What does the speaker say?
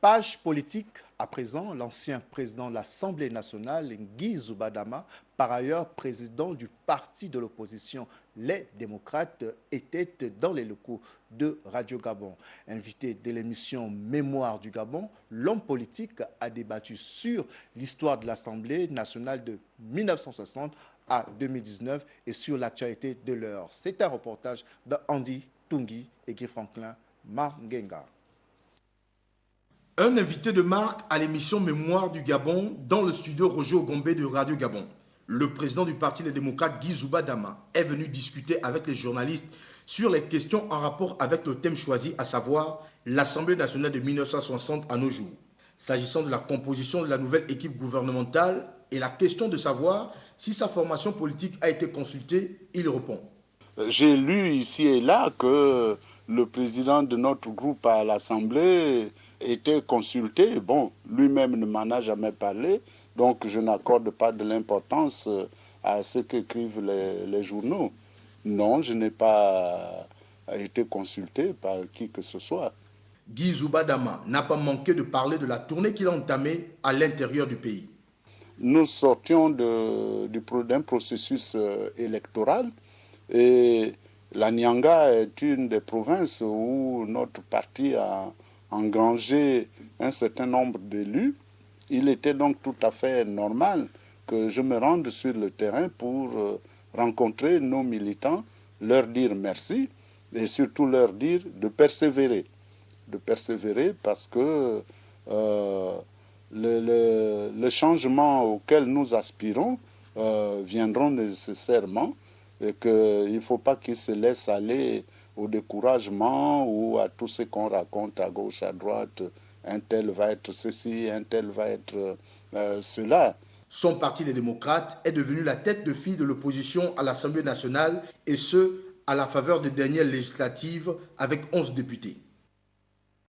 Page politique, à présent, l'ancien président de l'Assemblée nationale, Guy Zoubadama, par ailleurs président du parti de l'opposition Les Démocrates, était dans les locaux de Radio Gabon. Invité de l'émission Mémoire du Gabon, l'homme politique a débattu sur l'histoire de l'Assemblée nationale de 1960 à 2019 et sur l'actualité de l'heure. C'est un reportage d'Andy Tungi et Guy Franklin Mangenga. Un invité de marque à l'émission Mémoire du Gabon dans le studio Roger Ogombe de Radio Gabon. Le président du Parti des démocrates, Guy Zoubadama, est venu discuter avec les journalistes sur les questions en rapport avec le thème choisi, à savoir l'Assemblée nationale de 1960 à nos jours. S'agissant de la composition de la nouvelle équipe gouvernementale et la question de savoir si sa formation politique a été consultée, il répond. J'ai lu ici et là que le président de notre groupe à l'Assemblée était consulté. Bon, lui-même ne m'en a jamais parlé, donc je n'accorde pas de l'importance à ce qu'écrivent les journaux. Non, je n'ai pas été consulté par qui que ce soit. Guy Zoubadama n'a pas manqué de parler de la tournée qu'il a entamée à l'intérieur du pays. Nous sortions d'un processus électoral et la Nyanga est une des provinces où notre parti a engrangé un certain nombre d'élus. Il était donc tout à fait normal que je me rende sur le terrain pour rencontrer nos militants, leur dire merci et surtout leur dire de persévérer. De persévérer parce que le changement auquel nous aspirons viendront nécessairement et qu'il ne faut pas qu'ils se laissent aller au découragement ou à tout ce qu'on raconte à gauche, à droite. Un tel va être ceci, un tel va être cela. Son parti, les démocrates, est devenu la tête de file de l'opposition à l'Assemblée nationale et ce, à la faveur des dernières législatives avec 11 députés.